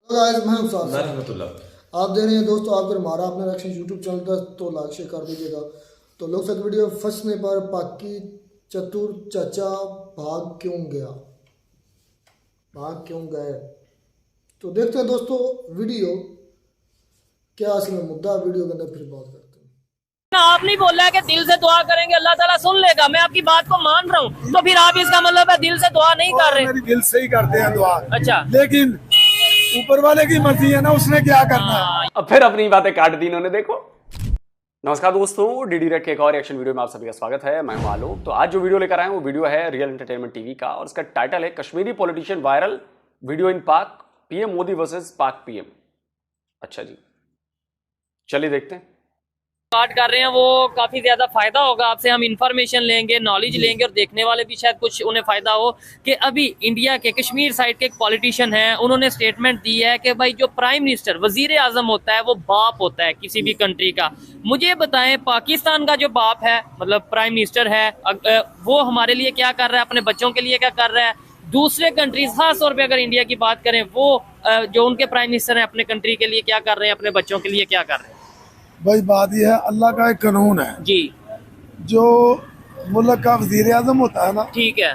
Guys मैं हूं साथ रहमतुल्लाह। आप दे रहे हैं दोस्तों आपको हमारा अपना रिएक्शन यूट्यूब चैनल पर तो लाइक शेयर कर दीजिएगा। तो लोग सब वीडियो फंसने पर पाकि चतुर चाचा भाग क्यों गए। तो देखते हैं दोस्तों वीडियो क्या असल में मुद्दा वीडियो के अंदर, फिर बात करते हैं। ना आप नहीं बोल रहा है कि दिल से दुआ करेंगे अल्लाह ताला सुन लेगा। मैं आपकी बात को मान रहा हूँ, तो फिर आप इसका मतलब है दिल से दुआ नहीं कर रहे। मेरी दिल से ही करते हैं दुआ। अच्छा, लेकिन ऊपर वाले की मर्जी है ना, उसने क्या करना है। अब फिर अपनी बातें काट दी इन्होंने, देखो। नमस्कार दोस्तों, डीडी रेड के एक और रिएक्शन वीडियो में आप सभी का स्वागत है। मैं हूं आलोक। तो आज जो वीडियो लेकर आए हैं वो वीडियो है रियल एंटरटेनमेंट टीवी का, और इसका टाइटल है कश्मीरी पॉलिटिशियन वायरल वीडियो इन पाक, पीएम मोदी वर्सेस पाक पीएम। अच्छा जी, चलिए देखते हैं। बात कर रहे हैं वो काफी ज्यादा फायदा होगा आपसे। हम इंफॉर्मेशन लेंगे, नॉलेज लेंगे, और देखने वाले भी शायद कुछ उन्हें फायदा हो कि अभी इंडिया के कश्मीर साइड के एक पॉलिटिशियन हैं, उन्होंने स्टेटमेंट दी है कि भाई जो प्राइम मिनिस्टर वजीर आजम होता है वो बाप होता है किसी भी कंट्री का। मुझे बताएं, पाकिस्तान का जो बाप है मतलब प्राइम मिनिस्टर है, वो हमारे लिए क्या कर रहा है, अपने बच्चों के लिए क्या कर रहा है। दूसरे कंट्रीज, खास तौर पर अगर इंडिया की बात करें, वो जो उनके प्राइम मिनिस्टर है अपने कंट्री के लिए क्या कर रहे हैं, अपने बच्चों के लिए क्या कर रहे हैं। भाई बात यह है, अल्लाह का एक कानून है जी, जो मुल्क का वजीर आजम होता है ना, ठीक है,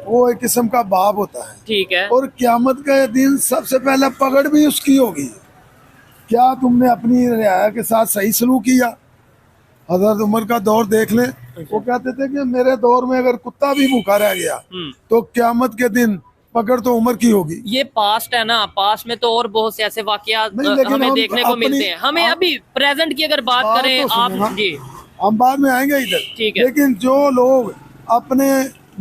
वो एक किस्म का बाप होता है। ठीक है, और क्यामत का दिन सबसे पहले पकड़ भी उसकी होगी। क्या तुमने अपनी रियाया के साथ सही सलूक किया। हजरत उमर का दौर देख लें, वो कहते थे कि मेरे दौर में अगर कुत्ता भी भूखा रह गया तो क्यामत के दिन पकड़ तो उमर की होगी। ये पास्ट है ना, पास्ट में तो और बहुत से ऐसे वाकयात लेकिन हमें हम देखने को मिलते हैं। हमें अभी प्रेजेंट की अगर बात करें तो आप सुनो ना, जी, हम बाद में आएंगे इधर। ठीक है। लेकिन जो लोग अपने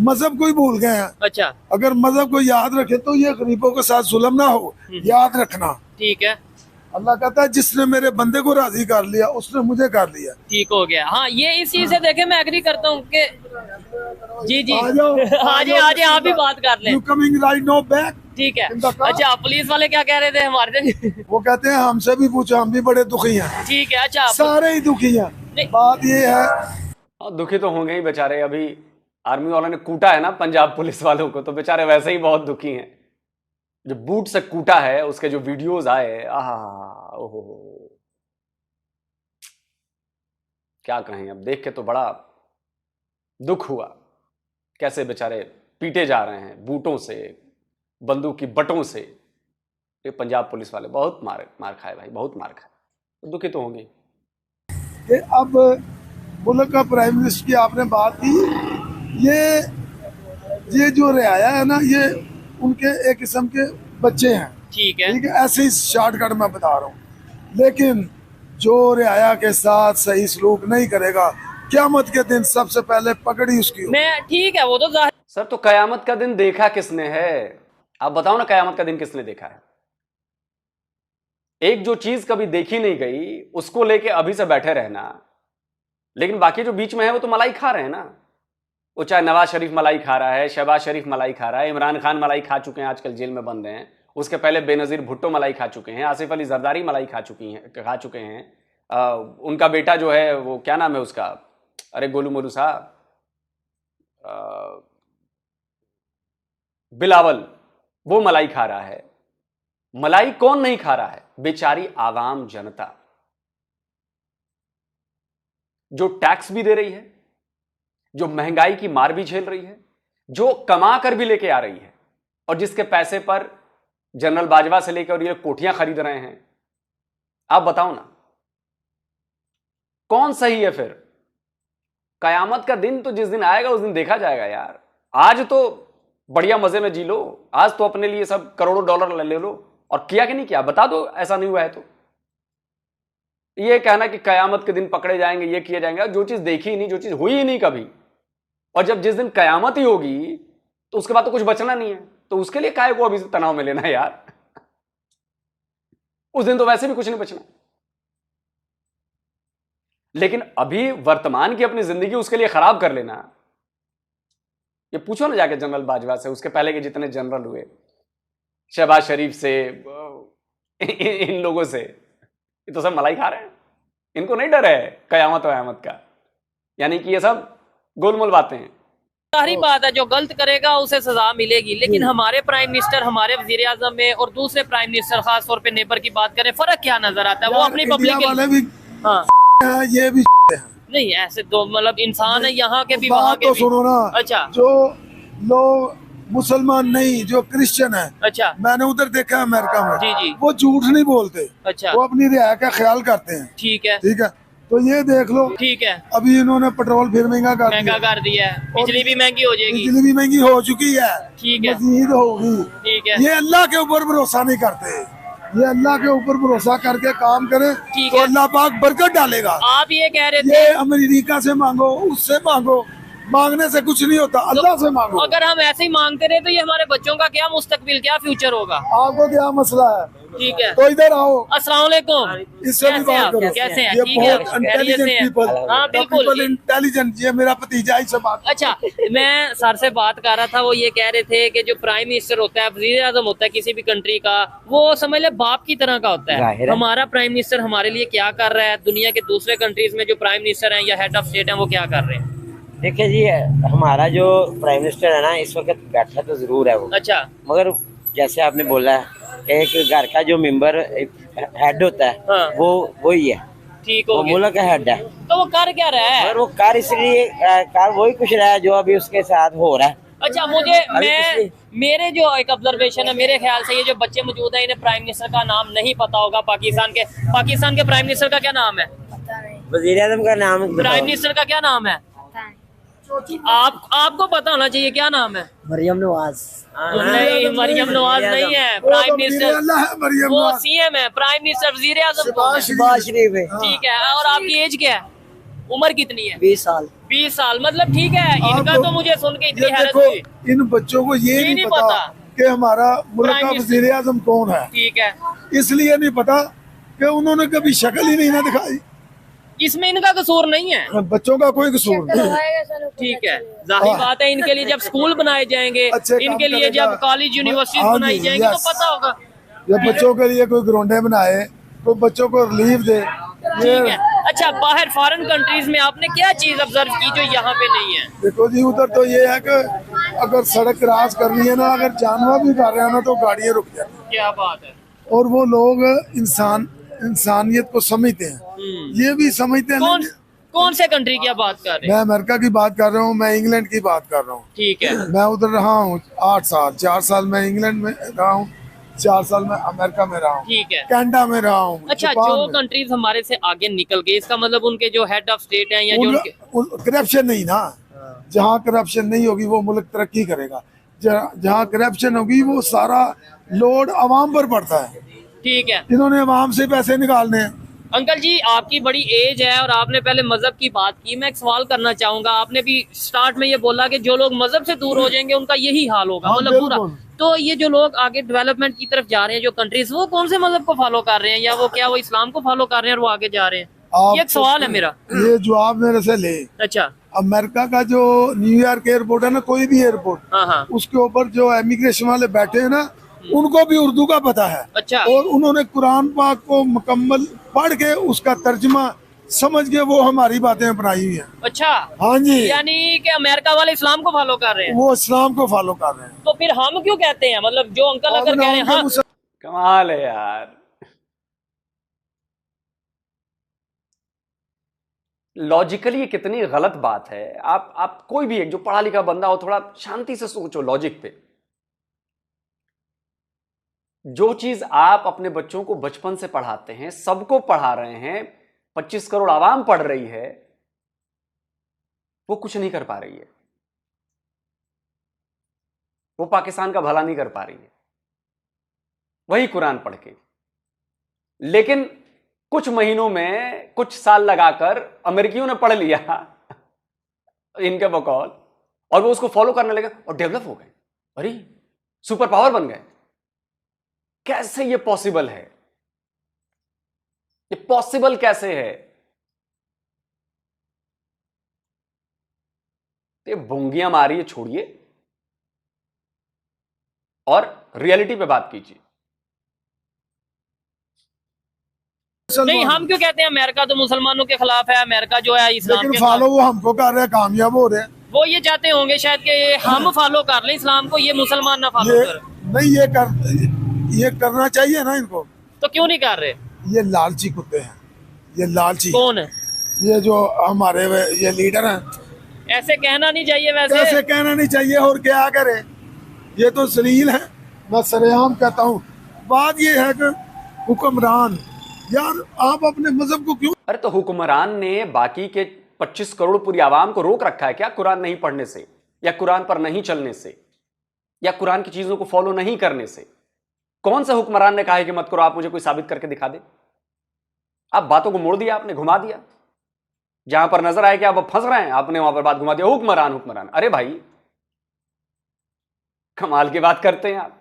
मजहब को ही भूल गए हैं, अच्छा, अगर मजहब को याद रखे तो ये गरीबों के साथ जुल्म ना हो, याद रखना। ठीक है, अल्लाह कहता है जिसने मेरे बंदे को राजी कर लिया उसने मुझे कर लिया। ठीक हो गया। हाँ, ये इस चीज से देखे मैं एग्री करता हूँ कि जी जी आ जाओ, आज आप भी बात कर लें। You coming right no back. ठीक है। अच्छा, पुलिस वाले क्या कह रहे थे हमारे से? वो कहते हैं हमसे भी पूछो, हम भी बड़े दुखी हैं। ठीक है। अच्छा, सारे ही दुखी हैं। बात ये है, दुखी तो होंगे ही बेचारे। अभी आर्मी वालों ने कूटा है ना पंजाब पुलिस वालों को, तो बेचारे वैसे ही बहुत दुखी हैं। जो बूट से कूटा है उसके जो वीडियोस आए, आहा, ओहो, क्या कहें। अब देख के तो बड़ा दुख हुआ, कैसे बेचारे पीटे जा रहे हैं बूटों से, बंदूक की बटों से। ये पंजाब पुलिस वाले बहुत मार खाए भाई, बहुत मार खाए, तो दुखी तो होंगे। कि अब मुल्क का प्राइम मिनिस्टर की आपने बात की, ये जो रियाया है ना, ये उनके एक किस्म के बच्चे हैं। ठीक है, ठीक है, ऐसे ही शॉर्टकट में बता रहा हूँ। लेकिन जो रियाया के साथ सही सलूक नहीं करेगा, क्यामत के दिन सबसे पहले पकड़ी उसकी होगी। मैं ठीक है, वो तो सर, तो कयामत का दिन देखा किसने है? आप बताओ ना, कयामत का दिन किसने देखा है? एक जो चीज कभी देखी नहीं गई उसको लेके अभी से बैठे रहना, लेकिन बाकी जो बीच में है वो तो मलाई खा रहे हैं ना। वो चाहे नवाज शरीफ मलाई खा रहा है, शहबाज शरीफ मलाई खा रहा है, इमरान खान मलाई खा चुके हैं, आजकल जेल में बंद हैं। उसके पहले बेनजीर भुट्टो मलाई खा चुके हैं, आसिफ अली जरदारी मलाई खा चुके हैं। उनका बेटा जो है वो क्या नाम है उसका, अरे गोलू मोलू साहब, बिलावल, वो मलाई खा रहा है। मलाई कौन नहीं खा रहा है? बेचारी आवाम जनता, जो टैक्स भी दे रही है, जो महंगाई की मार भी झेल रही है, जो कमा कर भी लेके आ रही है, और जिसके पैसे पर जनरल बाजवा से लेकर ये कोठियां खरीद रहे हैं। आप बताओ ना, कौन सही है फिर? कयामत का दिन तो जिस दिन आएगा उस दिन देखा जाएगा यार। आज तो बढ़िया मजे में जी लो, आज तो अपने लिए सब करोड़ों डॉलर ले लो। और किया कि नहीं किया बता दो, ऐसा नहीं हुआ है तो। ये कहना कि कयामत के दिन पकड़े जाएंगे, ये किए जाएंगे, जो चीज देखी ही नहीं, जो चीज हुई ही नहीं कभी। और जब जिस दिन कयामत ही होगी तो उसके बाद तो कुछ बचना नहीं है, तो उसके लिए काय को अभी से तनाव में लेना यार। उस दिन तो वैसे भी कुछ नहीं बचना। लेकिन अभी वर्तमान की अपनी जिंदगी उसके लिए खराब कर लेना। ये पूछो ना जाके जनरल बाजवा से, उसके पहले के जितने जनरल हुए, शहबाज शरीफ से, इन लोगों से, ये तो सब मलाई खा रहे हैं। इनको नहीं डर है कयामत वयामत का, यानी कि ये सब गोलमोल बातें हैं। सारी बात है, जो गलत करेगा उसे सजा मिलेगी, लेकिन हमारे प्राइम मिनिस्टर, हमारे वजीर आजम में और दूसरे प्राइम मिनिस्टर, खास तौर पे नेबर की बात करें, फर्क क्या नजर आता है? वो अपनी इंडिया पब्लिक वाले भी हाँ हैं, ये भी हैं। नहीं, ऐसे दो मतलब इंसान है, यहाँ के भी वहाँ बात के तो भी। सुनो ना, अच्छा जो लोग मुसलमान नहीं, जो क्रिश्चियन है, अच्छा मैंने उधर देखा है अमेरिका में, जी जी वो झूठ नहीं बोलते, अच्छा वो अपनी रिहाई का ख्याल करते हैं। ठीक है ठीक है, तो ये देख लो, ठीक है, अभी इन्होंने पेट्रोल फिर महंगा कर महंगा दिया, कर दिया है, बिजली भी महंगी हो जाएगी। बिजली भी महंगी हो चुकी है, ठीक है मजीद होगी। ठीक है ये अल्लाह के ऊपर भरोसा नहीं करते, ये अल्लाह के ऊपर भरोसा करके काम करे ठीक तो है। अल्लाह पाक बरकत डालेगा। आप ये कह रहे थे ये अमेरिका से मांगो, उससे मांगो, मांगने से कुछ नहीं होता, अल्लाह से मांगो। अगर हम ऐसे ही मांगते रहे तो ये हमारे बच्चों का क्या मुस्तकबिल, क्या फ्यूचर होगा? आपको क्या मसला है? ठीक है, तो इधर आओ, अस्सलाम वालेकुम। इससे भी कैसे हैं बात आप? करो। कैसे हैं? ये ठीक है, बहुत खैरियत इंटेलिजेंट से हैं? पीपल, हाँ बिल्कुल। इंटेलिजेंट। ये मेरा भतीजा ही से बात। अच्छा, मैं सर से बात कर रहा था, वो ये कह रहे थे कि जो प्राइम मिनिस्टर होता है, वजीर आजम होता है किसी भी कंट्री का, वो समझ ले बाप की तरह का होता है। हमारा प्राइम मिनिस्टर हमारे लिए क्या कर रहा है, दुनिया के दूसरे कंट्रीज में जो प्राइम मिनिस्टर हैं या हेड ऑफ स्टेट हैं वो क्या कर रहे हैं? देखिए जी, हमारा जो प्राइम मिनिस्टर है ना, इस वक्त बैठा तो जरूर है वो, अच्छा मगर जैसे आपने बोला है, एक घर का जो मेंबर हेड होता है, हाँ। वो वही है, ठीक हो वो गया। मुल्क का हेड है। तो वो कर क्या रहा है? और वो कार इसलिए कार वही कुछ रहा है जो अभी उसके साथ हो रहा है। अच्छा, मुझे अभी पिछली- मेरे जो एक ऑब्जर्वेशन है, मेरे ख्याल से ये जो बच्चे मौजूद हैं इन्हें प्राइम मिनिस्टर का नाम नहीं पता होगा। पाकिस्तान के प्राइम मिनिस्टर का क्या नाम है? वजीर आजम का नाम प्राइम मिनिस्टर का क्या नाम है? आपको पता होना चाहिए, क्या नाम है? मरियम नवाज। नहीं, मरियम नवाज नहीं है। प्राइम मिनिस्टर अल्लाह है, मरियम वो नवाज। सीएम है, प्राइम मिनिस्टर वजीर आजम कौन है? शहबाज शरीफ है। ठीक है, और आपकी एज क्या है, उम्र कितनी है? 20 साल। 20 साल, मतलब ठीक है। इनका आपको- तो मुझे सुन के इतनी ये हैरत देखो, हुई। इन बच्चों को ये नहीं पता कि हमारा मुल्क प्राइम का मिनिस्टर- वजीर आजम कौन है, ठीक है, इसलिए नहीं पता कि उन्होंने कभी शक्ल ही नहीं ना दिखाई। इसमें इनका कसूर नहीं है। बच्चों का कोई कसूर नहीं। ठीक है, जाहिर हाँ। बात है, इनके लिए जब स्कूल बनाए जाएंगे, अच्छे काम इनके लिए करेगा। जब कॉलेज यूनिवर्सिटी हाँ जी, बनाई जाएंगी तो यस। पता होगा। जब बच्चों के लिए कोई ग्राउंडे बनाए, कोई बच्चों को रिलीफ दे, ठीक है। अच्छा, बाहर फॉरेन कंट्रीज में आपने क्या चीज ऑब्जर्व की जो यहाँ पे नहीं है? देखो जी, उधर तो ये है कि अगर सड़क क्रॉस करनी है ना, अगर जानवर भी कर रहे हैं ना, तो गाड़ियाँ रुक जाती हैं। क्या बात है। और वो लोग इंसानियत को समझते हैं, ये भी समझते हैं। कौन कौन से कंट्री की आप बात कर रहे हैं? मैं अमेरिका की बात कर रहा हूँ, मैं इंग्लैंड की बात कर रहा हूँ। ठीक है, मैं उधर रहा हूँ 8 साल, 4 साल मैं इंग्लैंड में रहा हूँ, 4 साल मैं अमेरिका में रहा हूँ, ठीक है। कनाडा में रहा हूँ। अच्छा, जापान जो में। कंट्रीज हमारे से आगे निकल गए, इसका मतलब उनके जो हेड ऑफ स्टेट हैं या जो उनके करप्शन नहीं ना, जहाँ करप्शन नहीं होगी वो मुल्क तरक्की करेगा। जहाँ करप्शन होगी वो सारा लोड अवाम पर पड़ता है। ठीक है। इन्होंने अवाम से पैसे निकालने हैं। अंकल जी, आपकी बड़ी एज है और आपने पहले मजहब की बात की, मैं एक सवाल करना चाहूंगा। आपने भी स्टार्ट में ये बोला कि जो लोग मजहब से दूर हो जाएंगे उनका यही हाल होगा, हाँ, मतलब पूरा। बिल्कुल। तो ये जो लोग आगे डेवलपमेंट की तरफ जा रहे हैं, जो कंट्रीज, वो कौन से मजहब को फॉलो कर रहे हैं, या वो क्या वो इस्लाम को फॉलो कर रहे हैं और वो आगे जा रहे हैं? ये एक सवाल है मेरा। ये जवाब मेरे से ले। अच्छा, अमेरिका का जो न्यूयॉर्क एयरपोर्ट है ना, कोई भी एयरपोर्ट, हाँ हाँ, उसके ऊपर जो इमिग्रेशन वाले बैठे हैं ना, उनको भी उर्दू का पता है। अच्छा। और उन्होंने कुरान पाक को मुकम्मल पढ़ के उसका तर्जुमा समझ के वो हमारी बातें अपनाई हुई हैं। अच्छा, हाँ जी, यानी कि अमेरिका वाले इस्लाम को फॉलो कर रहे हैं, वो इस्लाम को फॉलो कर रहे हैं। तो फिर हम क्यों कहते हैं, मतलब जो अंकल अगर कह रहे हैं, हाँ कमाल है यार। लॉजिकली ये कितनी गलत बात है। आप कोई भी एक जो पढ़ा लिखा बंदा हो, थोड़ा शांति से सोचो लॉजिक पे। जो चीज आप अपने बच्चों को बचपन से पढ़ाते हैं, सबको पढ़ा रहे हैं, 25 करोड़ आवाम पढ़ रही है, वो कुछ नहीं कर पा रही है। वो पाकिस्तान का भला नहीं कर पा रही है, वही कुरान पढ़ के। लेकिन कुछ महीनों में, कुछ साल लगाकर अमेरिकियों ने पढ़ लिया इनके बकौल, और वो उसको फॉलो करने लगे और डेवलप हो गए। अरे सुपर पावर बन गए। कैसे ये पॉसिबल है? ये पॉसिबल कैसे है? ये भोंगियां मारिए, छोड़िए और रियलिटी पे बात कीजिए। नहीं, हम क्यों कहते हैं अमेरिका तो मुसलमानों के खिलाफ है, अमेरिका जो है इस्लाम लेकिन के फॉलो खिलाफ। वो हमको कर रहे हैं, कामयाब हो रहे हैं। वो ये चाहते होंगे शायद कि हम फॉलो कर लें इस्लाम को, ये मुसलमान ना फॉलो ये कर। नहीं, ये करना चाहिए ना इनको। तो क्यों नहीं कर रहे? ये लालची कुत्ते हैं, ये लालची। कौन है? ये जो हमारे ये लीडर हैं। ऐसे कहना नहीं चाहिए वैसे। ऐसे कहना नहीं चाहिए, और क्या करे, ये तो जलील है। मैं सरेआम कहता हूँ। बात ये है कि हुक्मरान, यार आप अपने मजहब को क्यों। अरे तो हुक्मरान ने बाकी के 25 करोड़ पूरी आवाम को रोक रखा है क्या कुरान नहीं पढ़ने से, या कुरान पर नहीं चलने से, या कुरान की चीजों को फॉलो नहीं करने से? कौन सा हुक्मरान ने कहा है कि मत करो? आप मुझे कोई साबित करके दिखा दे। आप बातों को मोड़ दिया, आपने घुमा दिया। जहां पर नजर आए कि आप फंस रहे हैं, आपने वहां पर बात घुमा दिया। हुक्मरान हुक्मरान, अरे भाई कमाल की बात करते हैं आप।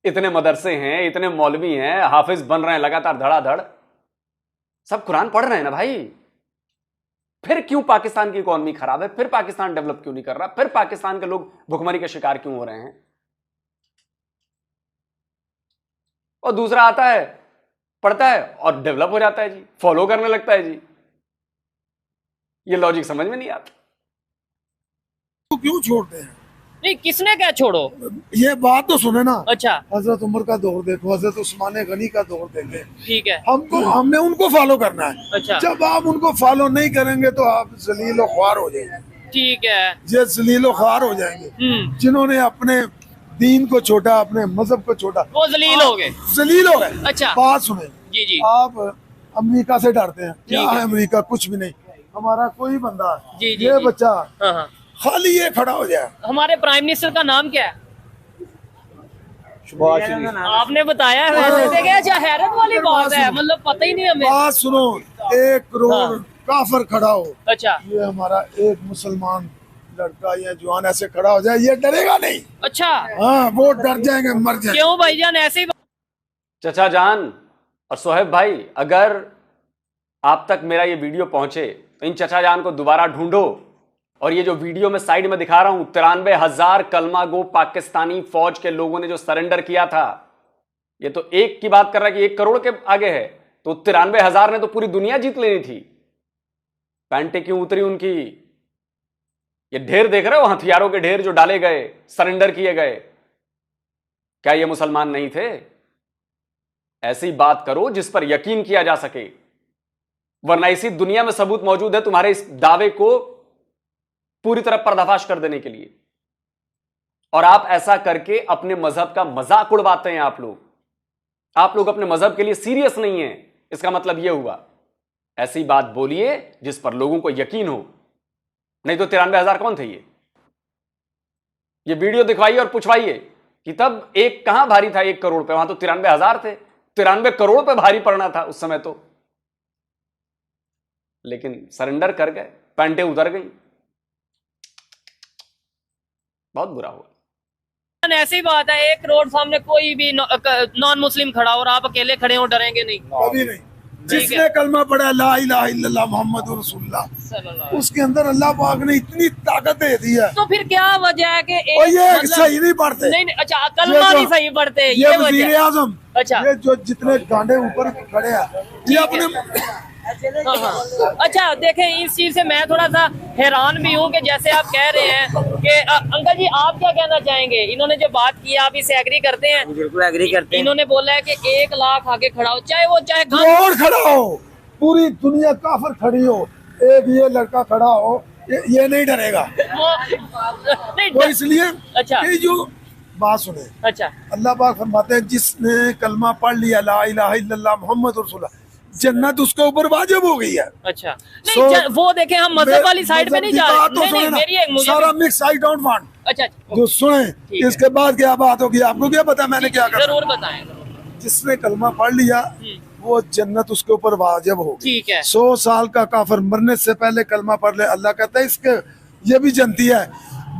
इतने मदरसे हैं, इतने मौलवी हैं, हाफिज बन रहे हैं लगातार धड़ाधड़, सब कुरान पढ़ रहे हैं ना भाई। फिर क्यों पाकिस्तान की इकोनॉमी खराब है? फिर पाकिस्तान डेवलप क्यों नहीं कर रहा? फिर पाकिस्तान के लोग भुखमरी के शिकार क्यों हो रहे हैं? और दूसरा आता है, पढ़ता है और डेवलप हो जाता है जी, फॉलो करने लगता है जी। ये लॉजिक समझ में नहीं आता। क्यों छोड़ते हैं? नहीं, किसने क्या छोड़ो? ये बात तो सुने ना। अच्छा, हजरत उमर का दौर देखो, हजरत उस्मान गनी का दौर देखें। ठीक है। हमने उनको फॉलो करना है। अच्छा। जब आप उनको फॉलो नहीं करेंगे तो आप जलील ख्वार हो जाएंगे। ठीक है। ये जलील ख्वार हो जाएंगे। जिन्होंने अपने दीन को छोड़ा, अपने मजहब को छोड़ा, वो जलील हो गए। जलील हो गए। अच्छा। बात सुने जी जी आप, अमेरिका से डरते हैं क्या? ठीक है। है अमेरिका कुछ भी नहीं। हमारा कोई बंदा, जी, जी, ये जी। बच्चा हाँ हाँ। खाली ये खड़ा हो जाए। हमारे प्राइम मिनिस्टर का नाम क्या है? आपने बताया है वैसे। देखे, अच्छा हैरत वाली बात है, मतलब पता ही नहीं हमें। बात सुनो, 1 करोड़ हाँ। काफर खड़ा हो, अच्छा ये हमारा एक मुसलमान लड़का या जवान ऐसे खड़ा हो जाए, ये डरेगा नहीं। अच्छा। हाँ, वो डर जाएंगे, मर जाएंगे। क्यों भाईजान ऐसे ही? चचा जान और सोहेब भाई, अगर आप तक मेरा ये वीडियो पहुंचे तो इन चचा जान को दोबारा ढूंढो, और ये जो वीडियो में साइड में दिखा रहा हूं, 93,000 कलमा गो पाकिस्तानी फौज के लोगों ने जो सरेंडर किया था, ये तो एक की बात कर रहा है कि 1 करोड़ के आगे है, तो 93,000 ने तो पूरी दुनिया जीत लेनी थी। पैंटे क्यों उतरी उनकी? ये ढेर देख रहे हो, हथियारों के ढेर जो डाले गए, सरेंडर किए गए, क्या ये मुसलमान नहीं थे? ऐसी बात करो जिस पर यकीन किया जा सके, वरना इसी दुनिया में सबूत मौजूद है तुम्हारे इस दावे को पूरी तरह पर्दाफाश कर देने के लिए। और आप ऐसा करके अपने मजहब का मजाक उड़वाते हैं। आप लोग अपने मजहब के लिए सीरियस नहीं है, इसका मतलब यह हुआ। ऐसी बात बोलिए जिस पर लोगों को यकीन हो, नहीं तो 93,000 कौन थे? ये वीडियो दिखवाइए और पूछवाइए कि तब एक कहां भारी था 1 करोड़ पे, वहां तो 93,000 थे। 93 करोड़ पे भारी पड़ना था उस समय तो, लेकिन सरेंडर कर गए, पैंटे उतर गई। बहुत बुरा हुआ। ऐसी ही बात है, 1 करोड़ सामने कोई भी नॉन मुस्लिम खड़ा और आप अकेले खड़े हो, डरेंगे नहीं? कभी नहीं। जिसने कलमा पढ़ा ला इलाहा इल्लल्लाह मुहम्मदुर रसूलुल्लाह, उसके अंदर अल्लाह पाक ने इतनी ताकत दे दी है। तो फिर क्या वजह है कि और ये सही नहीं पढ़ते। नहीं, अच्छा कलमा नहीं सही पढ़ते, ये वजीर आजम, अच्छा, ये जो जितने गांडे ऊपर खड़े हैं, ये अपने हाँ हाँ। अच्छा देखें, इस चीज से मैं थोड़ा सा हैरान भी हूँ कि जैसे आप कह रहे हैं कि अंकल जी आप क्या कहना चाहेंगे? इन्होंने जो बात की आप इससे एग्री करते हैं? बिल्कुल एग्री करते हैं। इन्होंने बोला है कि 1 लाख आगे खड़ा हो, चाहे और खड़ा हो, पूरी दुनिया काफिर खड़ी हो, एक ये लड़का खड़ा हो, ये नहीं डरेगा। वो इसलिए अच्छा कि जो बात सुने, अच्छा, अल्लाह पाक फरमाते हैं जिसने कलमा पढ़ लिया ला इलाहा इल्लल्लाह मुहम्मदुर रसूलुल्लाह, जन्नत उसके ऊपर वाजिब हो गई है। अच्छा नहीं, वो देखें, हम मजहब वाली साइड पे नहीं जा रहे। तो नहीं, मेरी एक मुझे सारा मिक्स आई डोंट वांट। अच्छा जो सुने इसके बाद क्या बात होगी, आपको क्या पता मैंने क्या कहा? जरूर बताएं। जिसने कलमा पढ़ लिया वो जन्नत उसके ऊपर वाजिब होगी। ठीक है। 100 साल का काफिर मरने से पहले कलमा पढ़ ले, अल्लाह कहता है इसके ये भी जनती है,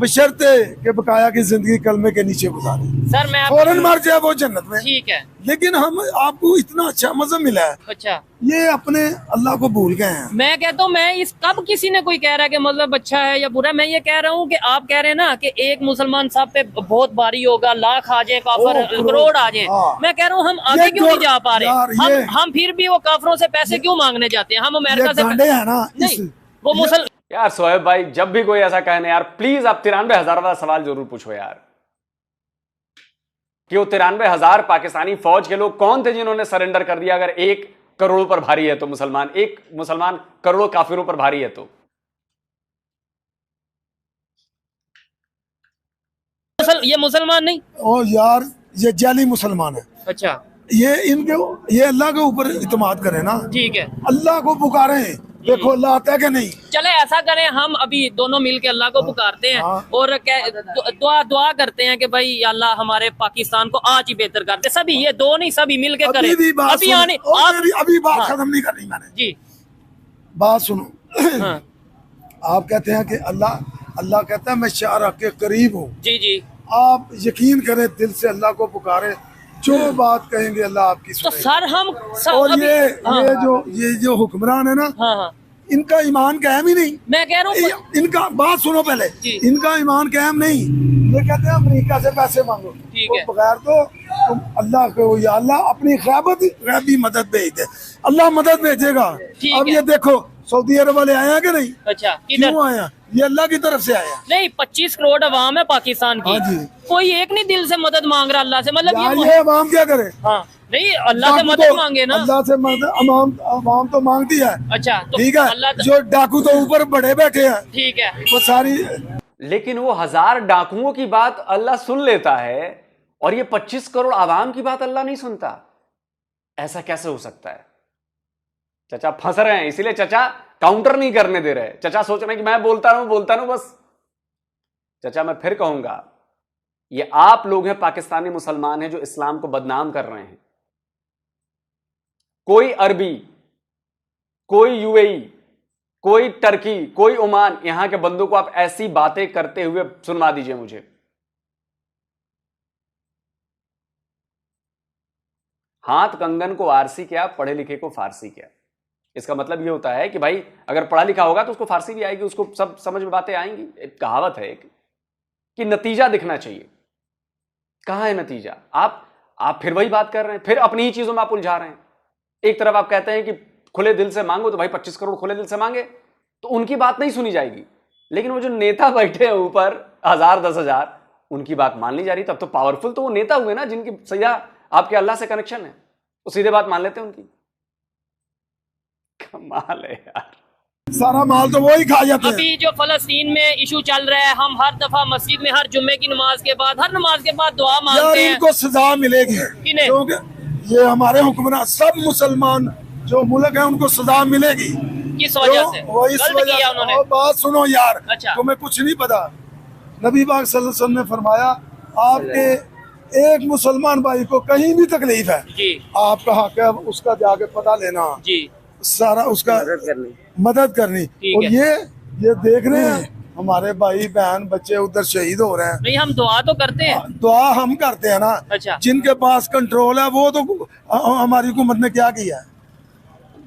बशर्ते के बकाया की जिंदगी कलमे के नीचे गुजारे। सर मैं फौरन मर जाए वो जन्नत में। ठीक है। लेकिन हम आपको इतना अच्छा मज़ा मिला है, अच्छा, ये अपने अल्लाह को भूल गए हैं। मैं कहता हूँ, मैं इस कब किसी ने कोई कह रहा है कि मतलब अच्छा है या बुरा है? मैं ये कह रहा हूँ कि आप कह रहे हैं ना कि एक मुसलमान साहब पे बहुत भारी होगा, लाख आ जाए काफिर, करोड़ आ जाए। हाँ। मैं कह रहा हूँ हम आगे क्यों नहीं जा पा रहे? यार हम फिर भी वो काफिरों से पैसे क्यों मांगने जाते हैं? हम अमेरिका से गांडे हैं ना, नहीं, वो मुसल यार शोएब भाई, जब भी कोई ऐसा कहने यार, प्लीज आप 93,000 वाला सवाल जरूर पूछो यार, कि वो 93,000 पाकिस्तानी फौज के लोग कौन थे जिन्होंने सरेंडर कर दिया? अगर 1 करोड़ पर भारी है तो मुसलमान, 1 मुसलमान करोड़ों काफिरों पर भारी है तो। ये मुसलमान नहीं, ओ यार, ये जाली मुसलमान है। अच्छा ये अल्लाह के ऊपर इत्मीनान करें ना, ठीक है। अल्लाह को पुकारें, देखो अल्लाह आता है कि नहीं। चले ऐसा करें, हम अभी दोनों मिलके अल्लाह को पुकारते हैं और दुआ करते हैं कि भाई या अल्लाह हमारे पाकिस्तान को आज ही बेहतर करते। सभी, ये दो नहीं, सभी मिलके करें। अभी आने अभी बात खत्म नहीं करनी मैंने जी, बात सुनो। हाँ आप कहते हैं कि अल्लाह कहता है मैं शाह के करीब हूँ। जी जी, आप यकीन करें, दिल से अल्लाह को पुकारें, जो बात कहेंगे अल्लाह आपकी तो सुनेगा। सर हम और अभी, ये जो हुक्मरान है ना, हाँ हाँ, इनका ईमान कायम ही नहीं। मैं कह रहा हूँ इनका बात सुनो पहले, जी। इनका ईमान कायम नहीं। ये कहते हैं अमेरिका से पैसे मांगो, ठीक है। बगैर तो तुम अल्लाह को, या अल्लाह अपनी गैबी मदद भेज दे, अल्लाह मदद भेजेगा। ठीक अब है। ये देखो सऊदी अरब वाले आए हैं कि नहीं? अच्छा, किधर? क्यों आया? ये अल्लाह की तरफ से आया। नहीं, 25 करोड़ अवाम है पाकिस्तान की, हाँ जी। कोई एक नहीं दिल से मदद मांग रहा अल्लाह से, मतलब ये अवाम क्या करे? हाँ नहीं, अल्लाह से मदद मांगे ना। अल्लाह से मदद अवाम तो मांगती है। अच्छा तो ठीक है, अल्लाह जो डाकू तो ऊपर बड़े बैठे हैं, ठीक है। वो सारी। लेकिन वो 1000 डाकुओं की बात अल्लाह सुन लेता है और ये 25 करोड़ आवाम की बात अल्लाह नहीं सुनता। ऐसा कैसे हो सकता है? चचा फंस रहे हैं, इसीलिए चचा काउंटर नहीं करने दे रहे। चचा सोच रहे हैं कि मैं बोलता रहूं बस। चचा मैं फिर कहूंगा, ये आप लोग हैं, पाकिस्तानी मुसलमान हैं, जो इस्लाम को बदनाम कर रहे हैं। कोई अरबी, कोई यूएई, कोई टर्की, कोई ओमान, यहां के बंदों को आप ऐसी बातें करते हुए सुनवा दीजिए मुझे। हाथ कंगन को आरसी क्या, पढ़े लिखे को फारसी क्या। इसका मतलब यह होता है कि भाई अगर पढ़ा लिखा होगा तो उसको फारसी भी आएगी, उसको सब समझ में बातें आएंगी। एक कहावत है एक, कि नतीजा दिखना चाहिए। कहां है नतीजा? आप फिर वही बात कर रहे हैं, फिर अपनी ही चीजों में आप उलझा रहे हैं। एक तरफ आप कहते हैं कि खुले दिल से मांगो, तो भाई 25 करोड़ खुले दिल से मांगे तो उनकी बात नहीं सुनी जाएगी। लेकिन वो जो नेता बैठे हैं ऊपर 1000 10,000, उनकी बात मान ली जा रही। तब तो पावरफुल तो वो नेता हुए ना, जिनकी सीधा आपके अल्लाह से कनेक्शन है, वो सीधे बात मान लेते हैं उनकी। कमाल है यार, सारा माल तो वो ही खा जाते हैं। अभी जो फलस्तीन में इशू चल रहा है, हम हर दफा मस्जिद में हर जुम्मे की नमाज के बाद, हर नमाज के बाद दुआ यार मांगते हैं। इनको सजा मिलेगी, किन्हें? क्योंकि ये हमारे हुक्मरान सब मुसलमान जो मुल्क है उनको सजा मिलेगी। किस वजह से? वो इस गलत किया उन्होंने। और बात सुनो यार, अच्छा। तुम्हें कुछ नहीं पता। नबी पाक सल्लल्लाहु अलैहि वसल्लम ने फरमाया, आपके एक मुसलमान भाई को कहीं भी तकलीफ है, जी आपका हक है उसका जाके पता लेना, जी, सारा उसका मदद करनी। ठीक और है। ये देख रहे हैं हमारे भाई बहन बच्चे उधर शहीद हो रहे हैं। नहीं हम दुआ तो करते हैं। दुआ हम करते हैं ना। अच्छा। जिनके पास कंट्रोल है वो तो हमारी हुकूमत ने क्या किया,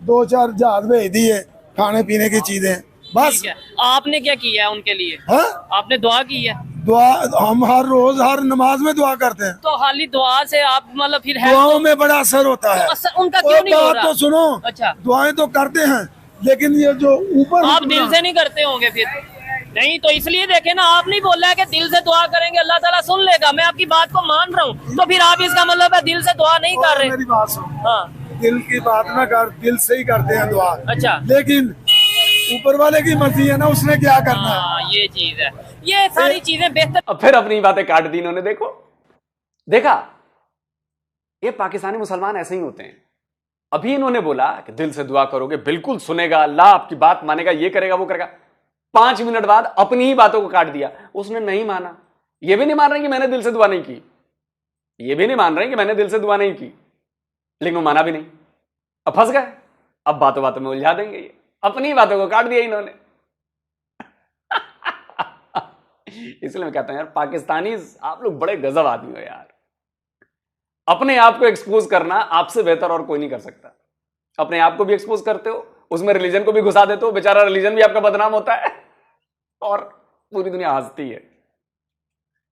2-4 जहाज भेज दिए, खाने पीने की चीजें, बस। ठीक है, आपने क्या किया है उनके लिए? हाँ? आपने दुआ की है? दुआ हम हर रोज हर नमाज में दुआ करते हैं। तो खाली दुआ से आप मतलब फिर है दुआओं में बड़ा असर होता है। उनका क्यों नहीं हो बात रहा? तो सुनो, अच्छा। दुआएं तो करते हैं, लेकिन ये जो ऊपर आप दिल से नहीं करते होंगे फिर? नहीं तो इसलिए देखे ना, आप नहीं बोल रहा है कि दिल से दुआ करेंगे अल्लाह ताला सुन लेगा। मैं आपकी बात को मान रहा हूँ, तो फिर आप इसका मतलब है दिल से दुआ नहीं कर रहे। मेरी बात सुन, हाँ दिल की बात ना कर, दिल से ही करते हैं दुआ। अच्छा। लेकिन ऊपर वाले की मर्जी है ना, उसने क्या करना है। हाँ ये चीज है, ये सारी चीजें बेहतर। अब फिर अपनी बातें काट दी इन्होंने। देखा, ये पाकिस्तानी मुसलमान ऐसे ही होते हैं। अभी इन्होंने बोला कि दिल से दुआ करोगे बिल्कुल सुनेगा, अल्लाह आपकी बात मानेगा, ये करेगा वो करेगा। 5 मिनट बाद अपनी ही बातों को काट दिया। उसने नहीं माना। ये भी नहीं मान रहे कि मैंने दिल से दुआ नहीं की, ये भी नहीं मान रहे कि मैंने दिल से दुआ नहीं की, लेकिन वो माना भी नहीं। अब फंस गए, अब बातों बातों में उलझा देंगे। ये अपनी बातों को काट दिया इन्होंने। इसलिए मैं कहता हूं यार, पाकिस्तानी आप लोग बड़े गजब आदमी हो यार। अपने आप को एक्सपोज करना आपसे बेहतर और कोई नहीं कर सकता। अपने आप को भी एक्सपोज करते हो, उसमें रिलीजन को भी घुसा देते हो, बेचारा रिलीजन भी आपका बदनाम होता है और पूरी दुनिया हंसती है।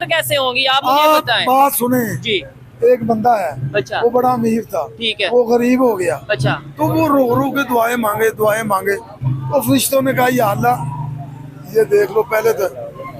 तो कैसे होंगी आप मुझे आप बताएं। बात सुने, जी एक बंदा है, अच्छा। वो बड़ा अमीर था, ठीक है। वो गरीब हो गया। अच्छा। तो वो रो रो के दुआएं मांगे। तो फरिश्तों ने कहा, या अल्लाह ये देख लो पहले तो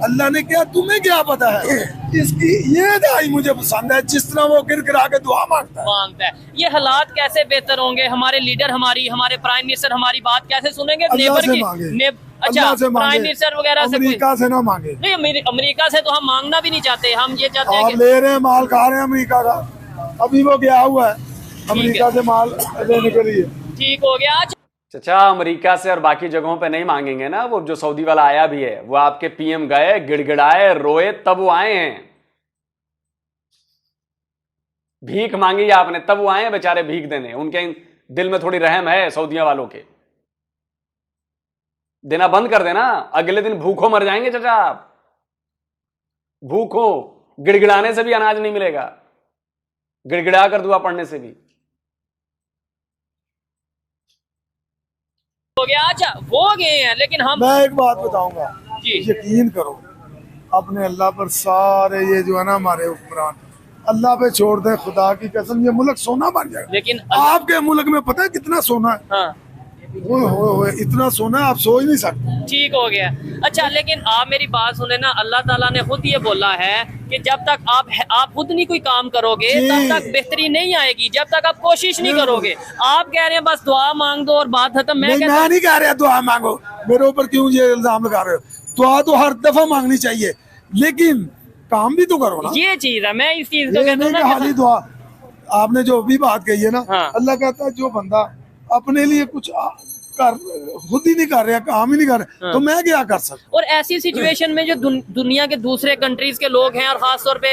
अल्लाह ने क्या, तुम्हें क्या पता है। इसकी ये दाई मुझे पसंद है, जिस तरह वो गिर के दुआ मांगता है। ये हालात कैसे बेहतर होंगे? हमारे लीडर हमारे प्राइम मिनिस्टर हमारी बात कैसे सुनेंगे? अल्लाह नेबर से की मांगे, अच्छा, अल्लाह से मांगे, प्राइम मिनिस्टर वगैरह से अमेरिका से ना मांगे। नहीं, अमेरिका से तो हम मांगना भी नहीं चाहते। हम ये चाहते हैं आप ले रहे हैं, माल खा रहे हैं अमेरिका का। अभी वो गया हुआ है अमेरिका से माल लेने के लिए। ठीक हो गया। चाचा अमेरिका से और बाकी जगहों पे नहीं मांगेंगे ना। वो जो सऊदी वाला आया भी है, वो आपके पीएम गए, गिड़गिड़ाए, रोए, तब वो आए हैं। भीख मांगी आपने, तब वो आए हैं बेचारे भीख देने। उनके दिल में थोड़ी रहम है सऊदिया वालों के। देना बंद कर देना, अगले दिन भूखों मर जाएंगे चाचा आप। भूखों, गिड़गिड़ाने से भी अनाज नहीं मिलेगा, गिड़गिड़ा कर दुआ पढ़ने से भी। हो गया। अच्छा, वो गए हैं, लेकिन हम मैं एक बात बताऊंगा जी, यकीन करो अपने अल्लाह पर। सारे ये जो है ना हमारे हुक्मरान, अल्लाह पे छोड़ दे, खुदा की कसम ये मुल्क सोना बन जाएगा। लेकिन आपके मुल्क में पता है कितना सोना है? हाँ, ओए इतना सोना आप सोच नहीं सकते। ठीक हो गया। अच्छा, लेकिन आप मेरी बात सुने ना, अल्लाह ताला ने खुद ये बोला है कि जब तक आप खुद नहीं कोई काम करोगे तब तक बेहतरी नहीं आएगी, जब तक आप कोशिश नहीं करोगे। आप कह रहे हैं बस दुआ मांग दो और बात खत्म। मैं नहीं कह रहा दुआ मांगो, मेरे ऊपर क्यों ये इल्जाम लगा रहे हो? दुआ तो हर दफा मांगनी चाहिए, लेकिन काम भी तो करो ना। ये चीज है, मैं इस चीज को कहता हूं ना खाली दुआ। आपने जो भी बात कही है ना, हाँ। अल्लाह कहता है जो बंदा अपने लिए कुछ कर खुद ही नहीं कर रहा, काम ही नहीं कर रहा, हाँ। तो मैं क्या कर सकता। और ऐसी सिचुएशन में जो दुनिया के दूसरे कंट्रीज के लोग हैं और खासतौर पे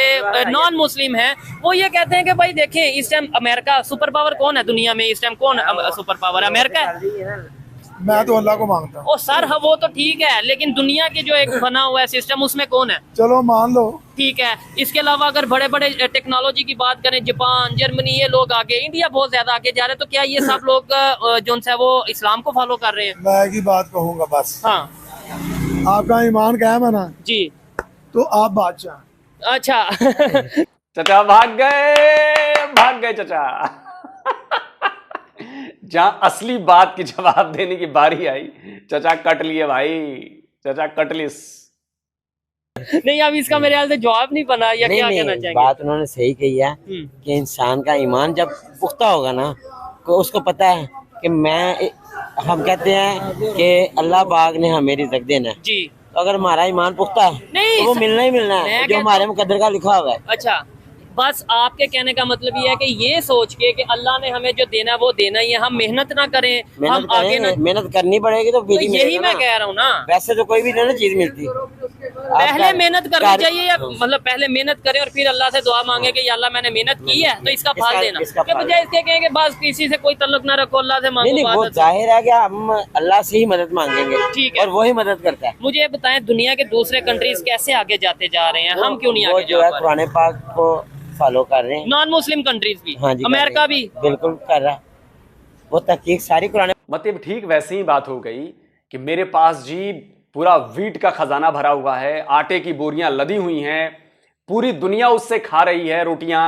नॉन मुस्लिम हैं, वो ये कहते हैं कि भाई देखें इस टाइम अमेरिका सुपर पावर कौन है दुनिया में? इस टाइम कौन सुपर पावर है? अमेरिका है। मैं तो अल्लाह को मांगता हूँ। ओ सर, वो तो ठीक है, लेकिन दुनिया के जो एक बना हुआ है सिस्टम, उसमें कौन है? चलो मान लो, ठीक है। इसके अलावा अगर बड़े बड़े टेक्नोलॉजी की बात करें, जापान, जर्मनी, ये लोग आगे, इंडिया बहुत ज्यादा आगे जा रहे हैं, तो क्या ये सब लोग जो है वो इस्लाम को फॉलो कर रहे हैं? मैं एक ही बात कहूँगा बस, हाँ आपका ईमान कायम है ना, जी, तो आप बादशाह। अच्छा चाचा भाग गए चाचा। जहां असली बात की जवाब देने की बारी आई, चाचा कट लिए भाई, चाचा कट लिस। नहीं, अब इसका मेरे ख्याल से जवाब नहीं बना, या क्या कहना चाहेंगे? बात उन्होंने सही कही है कि इंसान का ईमान जब पुख्ता होगा ना, तो उसको पता है कि हम कहते हैं कि अल्लाह पाक ने हमें रिज़्क़ देना है जी। तो अगर हमारा ईमान पुख्ता है नहीं, तो वो मिलना ही मिलना है जो हमारे मुकद्दर का लिखा हुआ है। अच्छा, बस आपके कहने का मतलब ये है कि ये सोच के कि अल्लाह ने हमें जो देना है वो देना ही है, हम मेहनत ना करें, हम आगे ना। मेहनत करनी पड़ेगी तो तो यही मैं कह रहा हूँ ना, वैसे तो कोई भी ना चीज मिलती। पहले मेहनत करनी चाहिए, या मतलब पहले मेहनत करें और फिर अल्लाह से दुआ मांगे कि या अल्लाह मैंने मेहनत की है तो इसका फल देना, के बजाय इसके कहें कि बस किसी से कोई ताल्लुक ना रखो, अल्लाह से मांगो। नहीं, वो जाहिर है कि हम अल्लाह से ही मदद मांगेंगे, ठीक है, और वही मदद करता है। मुझे ये बताएं, दुनिया के दूसरे कंट्रीज कैसे आगे जाते जा रहे हैं, हम क्यों नहीं आगे जो है कुरान पाक को फॉलो कर रहे हैं। नॉन मुस्लिम कंट्रीज भी, हाँ जी, अमेरिका भी बिल्कुल कर रहा है, वो तहकीक सारी कुरान। मतलब ठीक वैसे ही बात हो गई कि मेरे पास जी पूरा वीट का खजाना भरा हुआ है, आटे की बोरियां लदी हुई हैं, पूरी दुनिया उससे खा रही है रोटियां,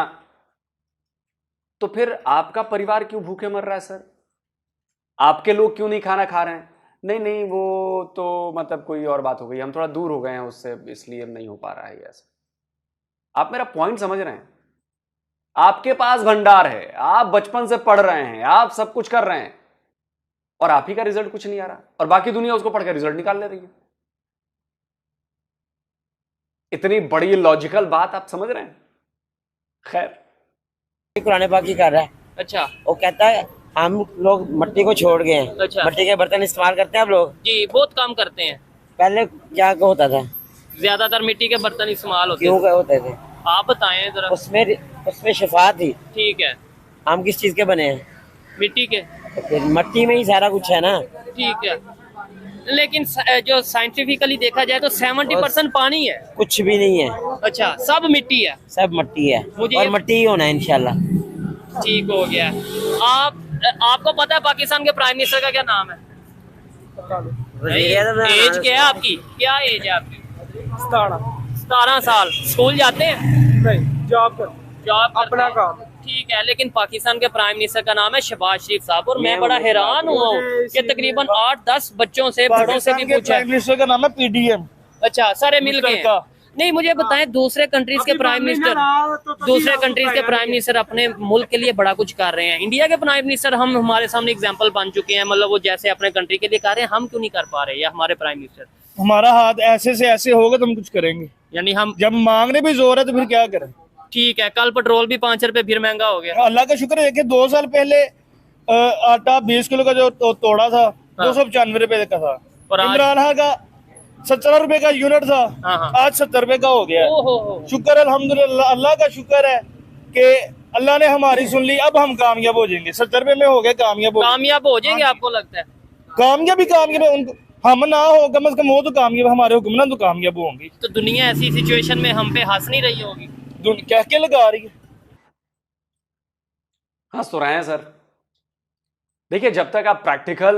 तो फिर आपका परिवार क्यों भूखे मर रहा है सर? आपके लोग क्यों नहीं खाना खा रहे हैं? नहीं, वो तो मतलब कोई और बात हो गई, हम थोड़ा दूर हो गए हैं उससे, इसलिए नहीं हो पा रहा है ऐसा। आप मेरा पॉइंट समझ रहे हैं? आपके पास भंडार है, आप बचपन से पढ़ रहे हैं, आप सब कुछ कर रहे हैं, और आप ही का रिजल्ट कुछ नहीं आ रहा, और बाकी दुनिया उसको पढ़ के रिजल्ट निकाल ले रही है। इतनी बड़ी लॉजिकल बात आप समझ रहे हैं? खैर, कुरान पाक ही कर रहा है। अच्छा, वो कहता है हम लोग मट्टी को छोड़ गए हैं। अच्छा, मट्टी के बर्तन इस्तेमाल करते हैं आप लोग? जी, बहुत काम करते हैं। पहले क्या होता था? ज्यादातर मिट्टी के बर्तन इस्तेमाल होते क्यों होते थे? आप बताएं जरा। उसमें शिफा थी। ठीक है, हम किस चीज के बने हैं? मिट्टी के। तो फिर मट्टी में ही सारा कुछ है ना। ठीक है, लेकिन जो साइंटिफिकली देखा जाए तो 70% पानी है, कुछ भी नहीं है। अच्छा, सब मिट्टी है? सब मट्टी है, मुझे और मट्टी ही होना है इंशाल्लाह। ठीक हो गया। आपको पता है पाकिस्तान के प्राइम मिनिस्टर का क्या नाम है? एज क्या है आपकी? क्या एज है आपकी? 17 साल। स्कूल जाते हैं? नहीं, जॉब जॉब अपना काम। ठीक है, लेकिन पाकिस्तान के प्राइम मिनिस्टर का नाम है शहबाज शरीफ साहब, और मैं बड़ा हैरान हुआ हूँ कि तकरीबन 8-10 बच्चों से, बड़ों से भी पूछा। प्राइम मिनिस्टर का नाम है पीडीएम। अच्छा, सारे मिल गए। नहीं, मुझे बताएं, दूसरे कंट्रीज के प्राइम मिनिस्टर अपने मुल्क के लिए बड़ा कुछ कर रहे हैं। इंडिया के प्राइम मिनिस्टर हम हमारे सामने एग्जांपल बन चुके हैं, मतलब वो जैसे अपने कंट्री के लिए कर रहे हैं, हम क्यों नहीं कर पा रहे? या हमारे प्राइम मिनिस्टर, हमारा हाथ ऐसे से ऐसे होगा तो हम कुछ करेंगे, यानी हम जब मांगने भी जोर है तो फिर क्या करें। ठीक है, कल पेट्रोल भी 5 रुपए फिर महंगा हो गया। अल्लाह का शुक्र है कि 2 साल पहले आटा 20 किलो का जो तोड़ा था 295 रुपए का था, और आज इमरान खान का 17 रुपए का यूनिट था, आज 70 रुपए का हो गया है। शुक्र अल्हम्दुलिल्लाह, अल्लाह का शुक्र है कि अल्लाह ने हमारी सुन ली। अब हम कामयाब हो जाएंगे, 70 रुपए में हो गए, कामयाब हो जाएंगे। आपको लगता है कामयाब है उनको, हम ना हो कम से कम वो तो कामयाब, हमारे हुक्मरान तो कामयाब होंगे। तो दुनिया ऐसी सिचुएशन में हम पे हंस नहीं रही होगी? कह के लगा रही है। हंस तो रहे हैं सर। देखिए, जब तक आप प्रैक्टिकल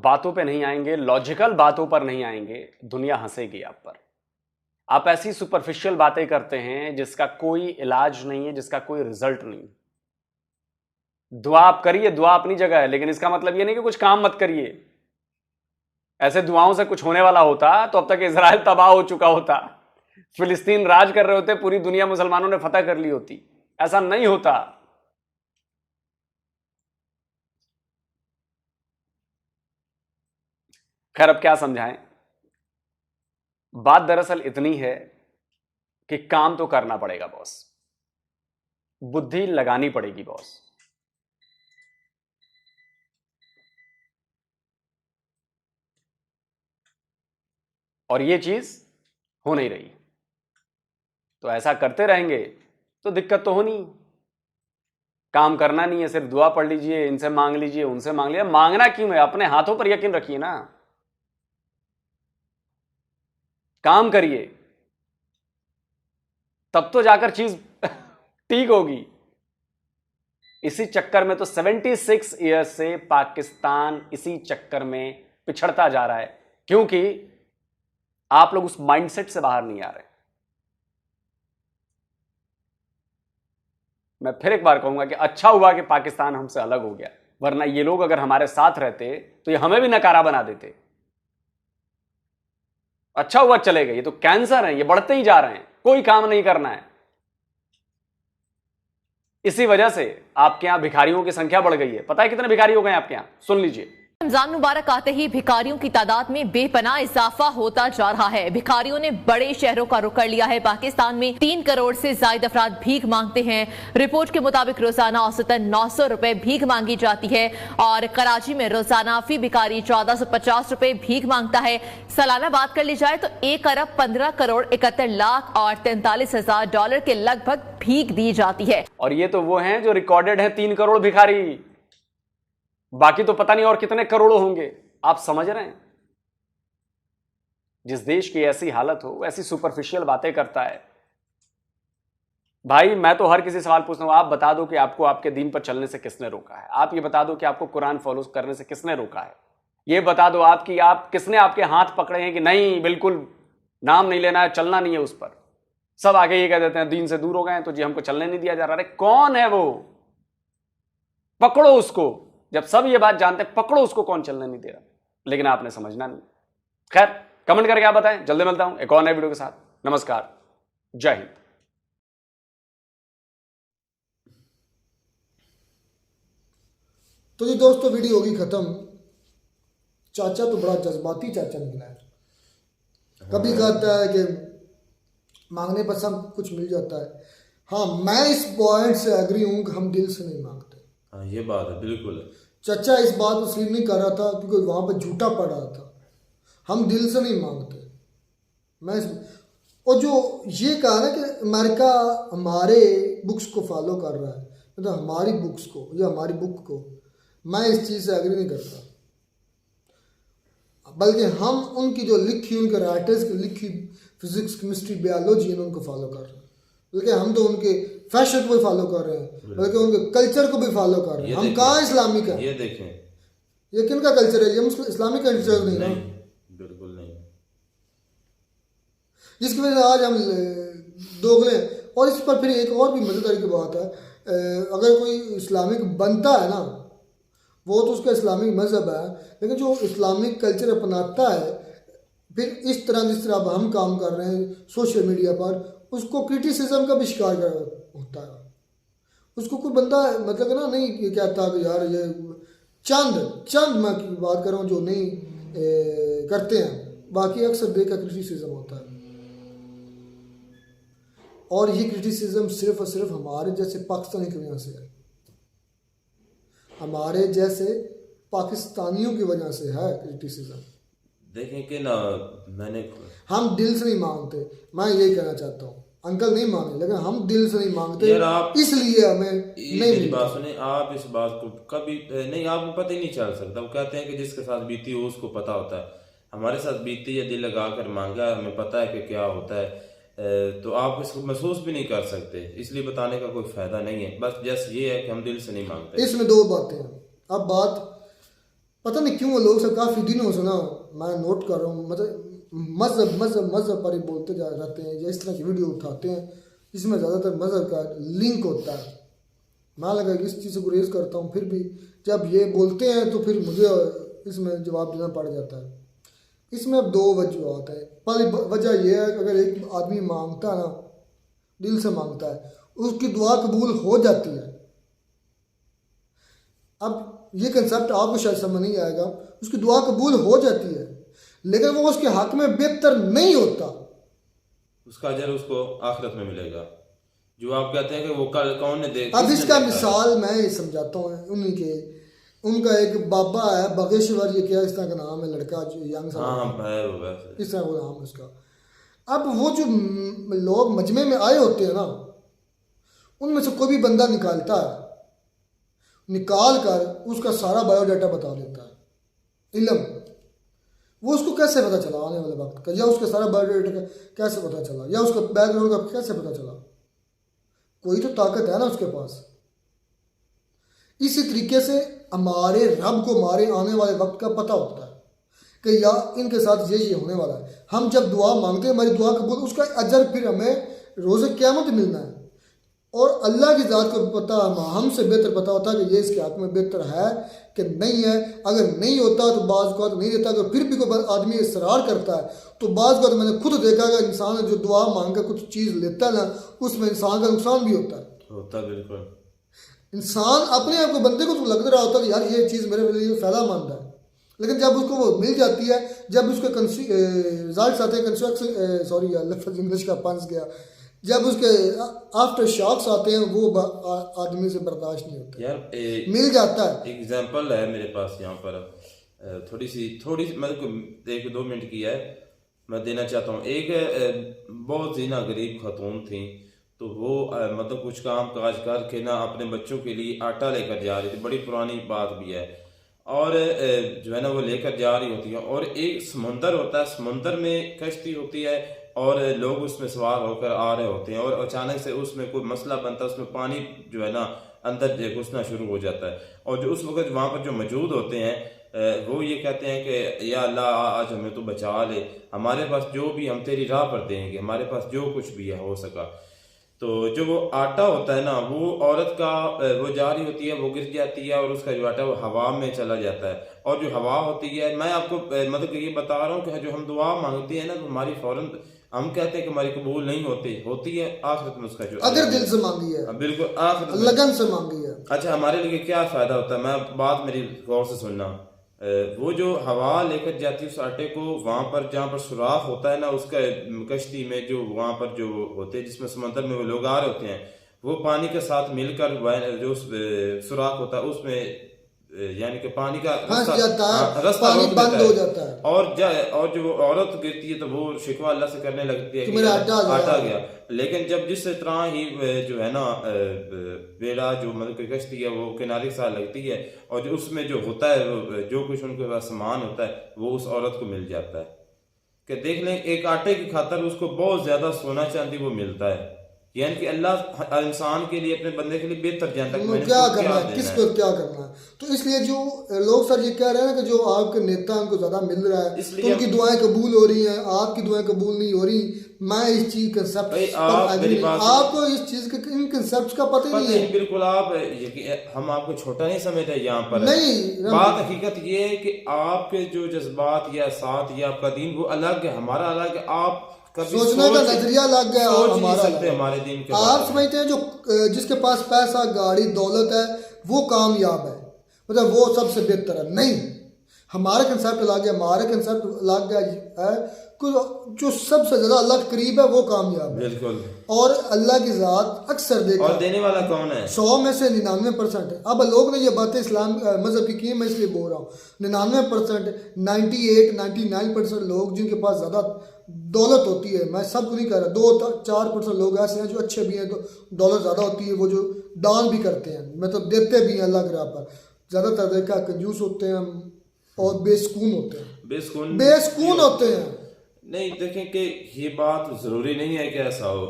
बातों पे नहीं आएंगे, लॉजिकल बातों पर नहीं आएंगे, दुनिया हंसेगी आप पर। आप ऐसी सुपरफिशियल बातें करते हैं जिसका कोई इलाज नहीं है, जिसका कोई रिजल्ट नहीं। दुआ आप करिए, दुआ अपनी जगह है, लेकिन इसका मतलब यह नहीं कि कुछ काम मत करिए। ऐसे दुआओं से कुछ होने वाला होता तो अब तक इजराइल तबाह हो चुका होता, फिलिस्तीन राज कर रहे होते, पूरी दुनिया मुसलमानों ने फतह कर ली होती। ऐसा नहीं होता। खैर, अब क्या समझाएं। बात दरअसल इतनी है कि काम तो करना पड़ेगा बॉस, बुद्धि लगानी पड़ेगी बॉस। और ये चीज हो नहीं रही। तो ऐसा करते रहेंगे तो दिक्कत तो होनी। काम करना नहीं है, सिर्फ दुआ पढ़ लीजिए, इनसे मांग लीजिए, उनसे मांग लीजिए। मांगना क्यों है? अपने हाथों पर यकीन रखिए ना, काम करिए, तब तो जाकर चीज ठीक होगी। इसी चक्कर में तो 76 ईयर्स से पाकिस्तान इसी चक्कर में पिछड़ता जा रहा है, क्योंकि आप लोग उस माइंडसेट से बाहर नहीं आ रहे। मैं फिर एक बार कहूंगा कि अच्छा हुआ कि पाकिस्तान हमसे अलग हो गया, वरना ये लोग अगर हमारे साथ रहते तो ये हमें भी नकारा बना देते। अच्छा हुआ चले गए। ये तो कैंसर है, ये बढ़ते ही जा रहे हैं, कोई काम नहीं करना है। इसी वजह से आपके यहां भिखारियों की संख्या बढ़ गई है। पता है कितने भिखारी हो गए आपके यहां? सुन लीजिए। रमजान मुबारक आते ही भिखारियों की तादाद में बेपनाह इजाफा होता जा रहा है। भिखारियों ने बड़े शहरों का रुख कर लिया है। पाकिस्तान में 3 करोड़ से ज्यादा अफराद भीख मांगते हैं। रिपोर्ट के मुताबिक रोजाना औसतन 900 रुपए भीख मांगी जाती है और कराची में रोजाना फी भिखारी 1450 रुपए भीख मांगता है। सालाना बात कर ली जाए तो 1 अरब 15 करोड़ 71 लाख और 43,000 डॉलर के लगभग भीख दी जाती है। और ये तो वो हैं जो रिकॉर्डेड है 3 करोड़ भिखारी, बाकी तो पता नहीं और कितने करोड़ों होंगे। आप समझ रहे हैं? जिस देश की ऐसी हालत हो, ऐसी सुपरफिशियल बातें करता है। भाई, मैं तो हर किसी सवाल पूछता हूं, आप बता दो कि आपको आपके दीन पर चलने से किसने रोका है। आप ये बता दो कि आपको कुरान फॉलो करने से किसने रोका है। ये बता दो आप कि आप किसने आपके हाथ पकड़े हैं कि नहीं, बिल्कुल नाम नहीं लेना है, चलना नहीं है उस पर। सब आगे ये कह देते हैं दीन से दूर हो गए तो जी हमको चलने नहीं दिया जा रहा। अरे कौन है वो? पकड़ो उसको। जब सब ये बात जानते हैं, पकड़ो उसको, कौन चलने नहीं दे रहा। लेकिन आपने समझना नहीं। खैर, कमेंट करके आप बताएं। जल्दी मिलता हूं एक और नए वीडियो के साथ। नमस्कार, जय हिंद। तो जी दोस्तों, वीडियो होगी खत्म। चाचा तो बड़ा जज्बाती चाचा निकला है। कभी कहता है कि मांगने पर सब कुछ मिल जाता है। हाँ, मैं इस पॉइंट से एग्री हूं कि हम दिल से नहीं मांगते। हाँ, ये बात है, बिल्कुल। चाचा इस बात को स्लीप नहीं कर रहा था क्योंकि वहां पर झूठा पड़ रहा था। हम दिल से नहीं मांगते। और जो ये कहा ना कि अमेरिका हमारे बुक्स को फॉलो कर रहा है, मतलब हमारी बुक्स को या हमारी बुक को, मैं इस चीज़ से एग्री नहीं करता। बल्कि हम उनकी जो लिखी, उनके राइटर्स की लिखी फिजिक्स, केमिस्ट्री, बायोलॉजी, उनको फॉलो कर रहे हैं। बल्कि हम तो उनके फैशन को भी फॉलो कर रहे हैं, बल्कि उनके कल्चर को भी फॉलो कर रहे हैं। हम कहाँ इस्लामिक है? ये देखें, ये किन का कल्चर है? ये इस्लामिक कल्चर नहीं ना, बिल्कुल नहीं। जिसकी वजह से आज हम दोगले। और इस पर फिर एक और भी मजेदारी की बात है, अगर कोई इस्लामिक बनता है ना, वो तो उसका इस्लामिक मज़हब है, लेकिन जो इस्लामिक कल्चर अपनाता है फिर इस तरह जिस तरह अब हम काम कर रहे हैं सोशल मीडिया पर, उसको क्रिटिसिज्म का भी शिकार होता है। उसको कोई बंदा मतलब ना नहीं ये कहता कि यार ये चंद मैं की बात कर रहा हूँ जो नहीं करते हैं, बाकी अक्सर देखा क्रिटिसिज्म होता है। और ये क्रिटिसिज्म सिर्फ और सिर्फ हमारे जैसे पाकिस्तानी की वजह से है, हमारे जैसे पाकिस्तानियों की वजह से है क्रिटिसिज्म। देखें कि ना मैंने हम दिल से नहीं मांगते, मैं यही कहना चाहता हूँ, अंकल नहीं मांगे लेकिन हम दिल से नहीं मांगते, यार आप इसलिए हमें नहीं मेरी बात सुने, आप इस बात को कभी नहीं, आपको पता ही नहीं चल सकता। वो कहते हैं कि जिसके साथ बीती हो उसको पता होता है। हमारे साथ बीती है, दिल लगा कर मांगा, हमें पता है कि क्या होता है, तो आप इसको महसूस भी नहीं कर सकते, इसलिए बताने का कोई फायदा नहीं है। बस जस्ट ये है कि हम दिल से नहीं मांगते। इसमें दो बातें हैं। अब बात पता नहीं क्यों लोग सब काफ़ी दिनों से ना मैं नोट कर रहा हूँ, मतलब मज़हब पर ही बोलते जा जाते हैं या इस तरह की वीडियो उठाते हैं जिसमें ज़्यादातर मज़हब का लिंक होता है। मैं लगा इस चीज़ को रेज़ करता हूँ, फिर भी जब ये बोलते हैं तो फिर मुझे इसमें जवाब देना पड़ जाता है। इसमें अब दो वजूहत है। पहली वजह यह है कि अगर एक आदमी मांगता है ना, दिल से मांगता है, उसकी दुआ कबूल हो जाती है। अब ये कंसेप्ट आपको शायद समझ नहीं आएगा, उसकी दुआ कबूल हो जाती है लेकिन वो उसके हक में बेहतर नहीं होता, उसका अजर उसको आखिरत में मिलेगा। जो आप कहते हैं कि वो कल कौन ने देखा। अब इसका मिसाल मैं समझाता हूँ उन्हीं के, उनका एक बाबा है बगेश्वर, ये क्या इस तरह का नाम है, लड़का जो यंग सा इस तरह वो नाम है उसका। अब वो जो लोग मजमे में आए होते हैं ना, उनमें से कोई भी बंदा निकालता है, निकाल कर उसका सारा बायोडाटा बता देता है। इल्म वो उसको कैसे पता चला आने वाले वक्त का, या उसका सारा बायोडाटा का कैसे पता चला, या उसका बैकग्राउंड का कैसे पता चला, कोई तो ताकत है ना उसके पास। इसी तरीके से हमारे रब को हमारे आने वाले वक्त का पता होता है कि या इनके साथ ये होने वाला है। हम जब दुआ मांगते हैं हमारी दुआ कबूल, उसका अजर फिर हमें रोज़े क़यामत मिलना है। और अल्लाह की ज़ात को पता, हमसे बेहतर पता होता है कि ये इसके हक़ में बेहतर है कि नहीं है। अगर नहीं होता तो बाज़ को नहीं देता, अगर फिर भी कोई आदमी इसरार करता है तो बाज़ को मैंने खुद देखा कि इंसान जो दुआ मांग कर कुछ चीज़ लेता है ना, उसमें इंसान का नुकसान भी होता है। बिल्कुल। इंसान अपने आप को बंदे को तो लग रहा होता है कि यार ये चीज़ मेरे लिए फ़ायदेमंद है, लेकिन जब उसको वो मिल जाती है, जब उसके रिजल्ट आते हैं, सॉरी लफ्ज़ इंग्लिश का पंस गया, जब उसके आफ्टर शॉक्स आते हैं, वो आदमी से बर्दाश्त नहीं होता यार। मिल जाता है। एग्जाम्पल है मेरे पास यहाँ पर, थोड़ी सी मतलब 1-2 मिनट की है, मैं देना चाहता हूँ। एक बहुत ही ना गरीब खातून थी, तो वो मतलब कुछ काम काज करके ना अपने बच्चों के लिए आटा लेकर जा रही थी। बड़ी पुरानी बात भी है। और जो है ना वो लेकर जा रही होती है, और एक समुंदर होता है, समुंदर में कश्ती होती है और लोग उसमें सवार होकर आ रहे होते हैं, और अचानक से उसमें कोई मसला बनता है, उसमें पानी जो है ना अंदर घुसना शुरू हो जाता है। और जो उस वक्त वहाँ पर जो मौजूद होते हैं वो ये कहते हैं कि या अल्लाह आज हमें तो बचा ले, हमारे पास जो भी हम तेरी राह पर देंगे, हमारे पास जो कुछ भी है हो सका। तो जो वो आटा होता है ना, वो औरत का वो जा रही होती है, वो गिर जाती है और उसका जो आटा वो हवा में चला जाता है। और जो हवा होती है, मैं आपको मतलब ये बता रहा हूँ कि जो हम दुआ मांगते हैं ना, तो हमारी फौरन हम कहते हैं कि हमारी कबूल नहीं होती है आखिरत में उसका जो अगर दिल से मांगी है, बिल्कुल आखिरत लगन से मांगी है। अच्छा, हमारे लिए क्या फायदा होता है, मैं बात मेरी गौर से सुनना। वो जो हवा लेकर जाती है उस आटे को, वहाँ पर जहाँ पर सुराख होता है ना उसका कश्ती में, जो वहाँ पर जो होते हैं जिसमें समंदर में वो लोग आ रहे होते हैं, वो पानी के साथ मिलकर जो सुराख होता है उसमें यानी कि पानी का रास्ता पानी बंद हो जाता है। और जो वो औरत गिरती है तो वो शिकवा अल्लाह से करने लगती है कि आटा गया। लेकिन जब जिस तरह ही जो है ना बेड़ा जो मतलब कश्ती है वो किनारे के साथ लगती है, और जो उसमें जो होता है जो कुछ उनके पास सामान होता है वो उस औरत को मिल जाता है। कि देख लें, एक आटे की खातर उसको बहुत ज्यादा सोना चांदी वो मिलता है। यानी कि अल्लाह इंसान के लिए, अपने बंदे के लिए बेहतर जानता है क्या करना है, किसको क्या करना है। तो इसलिए जो लोग सर ये कह रहे हैं ना कि जो आपके नेता उनको ज्यादा मिल रहा है तो उनकी दुआएं कबूल हो रही हैं, आपकी दुआएं कबूल नहीं हो रही, मैं इस चीज कंसेप्ट भाई, आप मेरी बात आपको इस चीज के इन कंसेप्ट का पता ही पता नहीं है। नहीं, बिल्कुल आप हम आपको छोटा नहीं समझ रहे यहाँ पर। नहीं, बात हकीकत ये है कि आपके जो जज्बात या साथ या आपका दीन वो अलग है, हमारा अलग है। आप कभी सोचने का नजरिया अलग गया, सोच नहीं हमारा सकते अलग। हमारे दीन के आप बारे में। समझते हैं जो जिसके पास पैसा गाड़ी दौलत है वो कामयाब है, मतलब वो सबसे बेहतर है। नहीं, हमारा कंसेप्ट अलग है, हमारे कंसेप्ट अलग है कि जो सबसे ज्यादा अल्लाह के करीब है वो कामयाब है। बिल्कुल। और अल्लाह की जात अक्सर देखा, और देने वाला कौन है? 100 में से 99% है। अब लोग ने ये बातें इस्लाम मजहब की की, मैं इसलिए बोल रहा हूँ 99%, 98-99% लोग जिनके पास ज़्यादा दौलत होती है, मैं सबको नहीं कह रहा, 2-4% लोग ऐसे हैं जो अच्छे भी हैं, तो दौलत ज़्यादा होती है, वो जो दान भी करते हैं, मतलब देते भी हैं अल्लाह के राह पर। ज़्यादातर देखा कंजूस होते हैं और बेसुकून होते हैं, बेसुकून होते हैं। नहीं, देखें कि ये बात जरूरी नहीं है कि ऐसा हो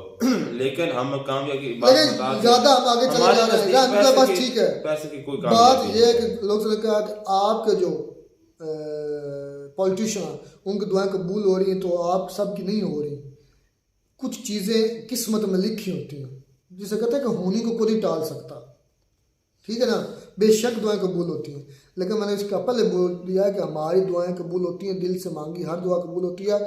लेकिन हम कामयाबी की बात लेकिन बता दें। ज्यादा हम आगे चले जा रहे हैं, पैसे बस की- ठीक है। पैसे की कोई बात कामयाबी ये है नहीं। कि लोग से कहा कि आपके जो पॉलिटिशियन उनकी दुआएं कबूल हो रही हैं तो आप सबकी नहीं हो रही। कुछ चीज़ें किस्मत में लिखी होती हैं, जिसे कहते हैं कि होने को कोई नहीं टाल सकता, ठीक है ना। बेशक दुआएं कबूल होती हैं, लेकिन मैंने इसका पहले बोल दिया है कि हमारी दुआएं कबूल होती हैं, दिल से मांगी हर दुआ कबूल होती है,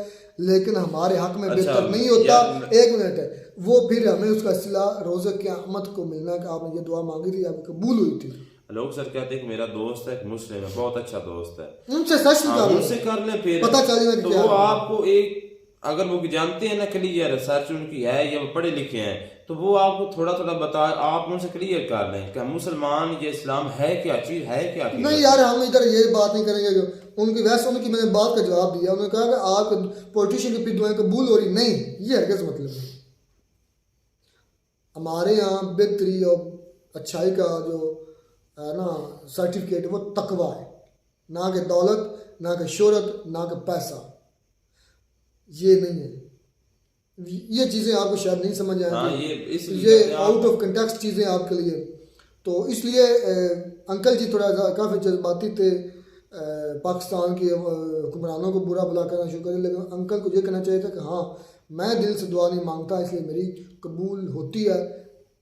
लेकिन हमारे हक में बेहतर नहीं होता। एक मिनट है, वो फिर हमें उसका सिला रोज़े क़यामत को मिलना है कि आपने ये दुआ मांगी थी, आपकी कबूल हुई थी। लोग सर कहते हैं कि मेरा दोस्त है, एक मुस्लिम है, बहुत अच्छा दोस्त है, उनसे सच हाँ, निकालो, उनसे कर ले, फिर पता चल जाएगा कि तो क्या वो है। आपको एक, अगर वो जानते हैं ना क्लियर रिसर्च उनकी है या वो पढ़े लिखे हैं, तो वो आपको थोड़ा थोड़ा बता, आप उनसे क्लियर कर लें कि मुसलमान ये इस्लाम है क्या चीज़, है क्या। नहीं यार, हम इधर ये बात नहीं करेंगे जो उनकी, वैसे उनकी मैंने बात का जवाब दिया। उन्होंने कहा कि आप पॉलिटिशियन की फिर दुआएं कबूल हो रही, नहीं, ये हरगिज़ मतलब नहीं। हमारे यहाँ बेहतरी और अच्छाई का जो है ना सर्टिफिकेट, वो तकवा है, ना कि दौलत, ना कि शोहरत, ना कि पैसा, ये नहीं है। ये चीज़ें आपको शायद नहीं समझ हाँ, आएंगी, ये आउट ऑफ कंटेक्स्ट चीज़ें आपके लिए। तो इसलिए अंकल जी थोड़ा काफ़ी जज्बाती थे, पाकिस्तान के हुक्मरानों को बुरा भला करना शुरू कर, लेकिन अंकल को ये कहना चाहिए था कि हाँ, मैं दिल से दुआ नहीं मांगता, इसलिए मेरी कबूल होती है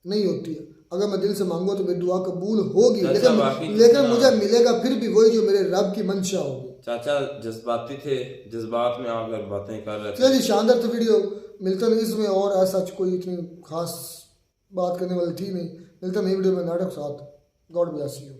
नहीं होती है। अगर मैं दिल से मांगूँ तो मेरी दुआ कबूल होगी, लेकिन मुझे मिलेगा फिर भी वही जो मेरे रब की मंशा होगी। चाचा जज्बाती थे, जज्बात में आकर बातें कर रहे थे। चलिए, शानदार तो वीडियो मिलता नहीं इसमें, और ऐसा कोई इतनी खास बात करने वाली थी नहीं। मिलता नहीं वीडियो में नाटक साथ। God bless you.